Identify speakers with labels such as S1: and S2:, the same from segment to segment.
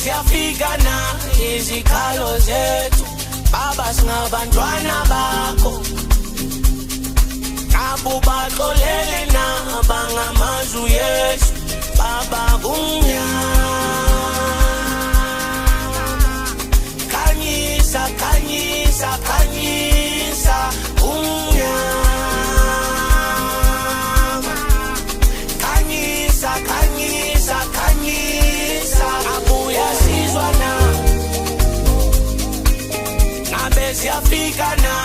S1: siyafika na izikhalo zethu baba singabantwana bakho nabo baxolele na bangamazwi Yesu baba kumnyama khanyisa khanyisa khanyisa kumnyama khanyisa khanyisa khanyisa abuya sizwa na nabe siyafika na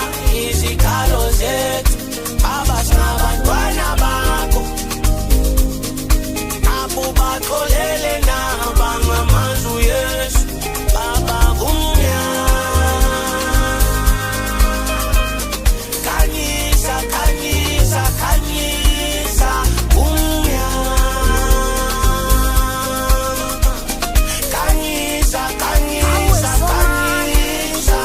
S1: izikhalo zethu baba singabantwana bakho nabo baxolele na bangamazwi Yesu baba kumnyama khanyisa khanyisa khanyisa kumnyama khanyisa khanyisa khanyisa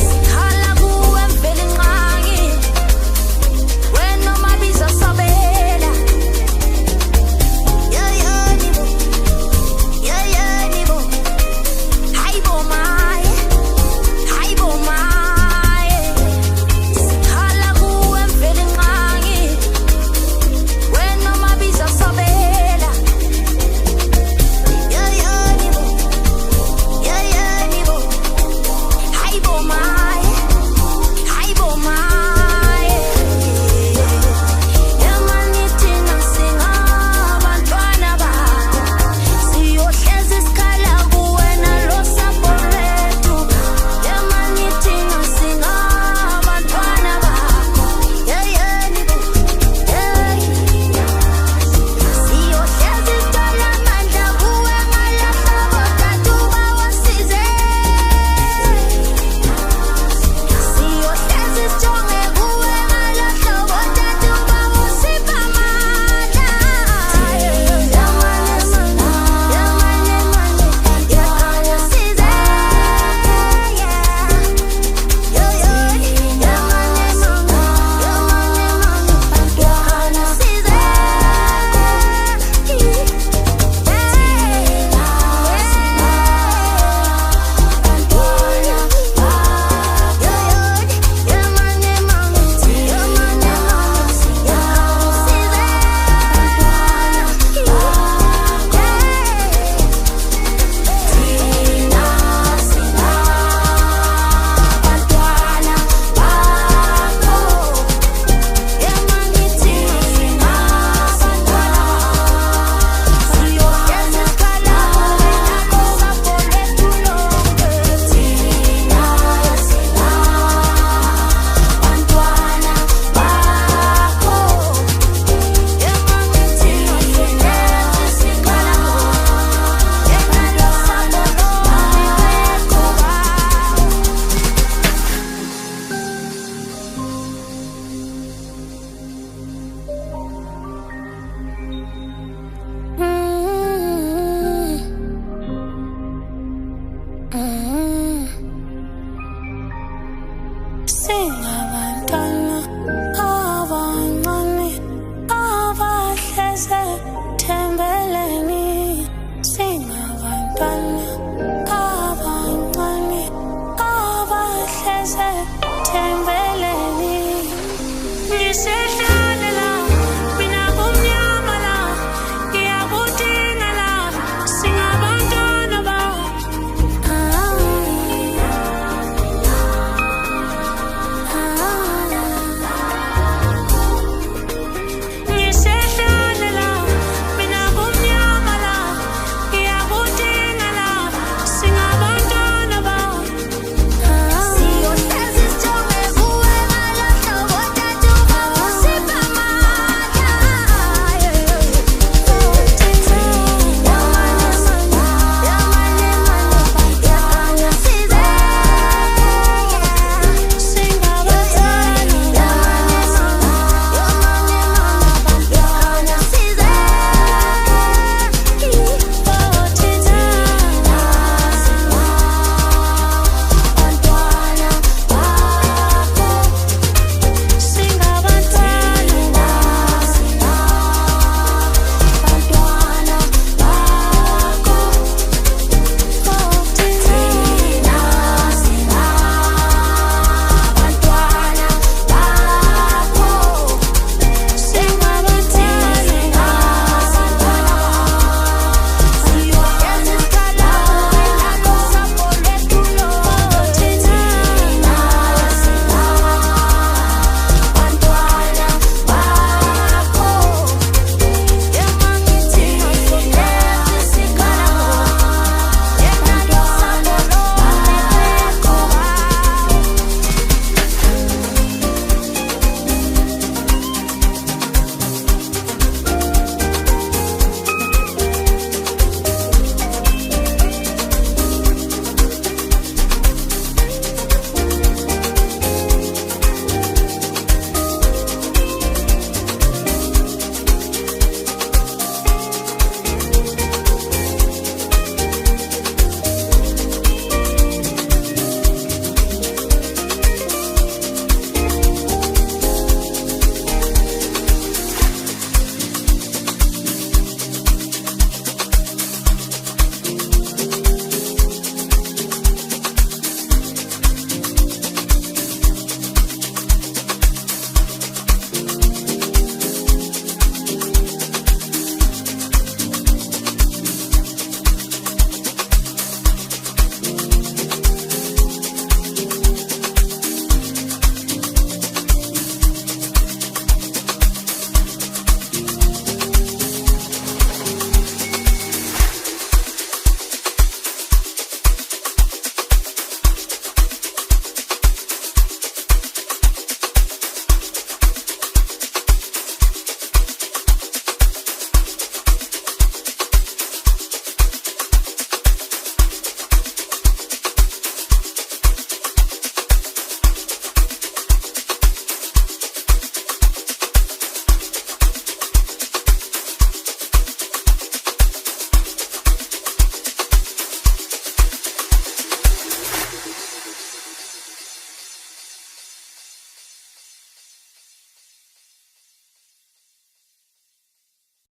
S2: Sikhala kuwe mvele nqangi wena mabiza sabela nibo hayibo maye sikhala kuwe mvele nqangi wena mabiza sabela nibo hayibo maye yamanithi singabantwana bakho siyohlezi sikhala kuwe nalo sapho lwethu yamanithi singabantwana bakho nibo siyohlezi sicela amandla kuwe ngalahlobo tathu bawasize siyohlezi sijonge kuwe ngalahlobo tathu bawusipha amandla yamane yakhanya size Sing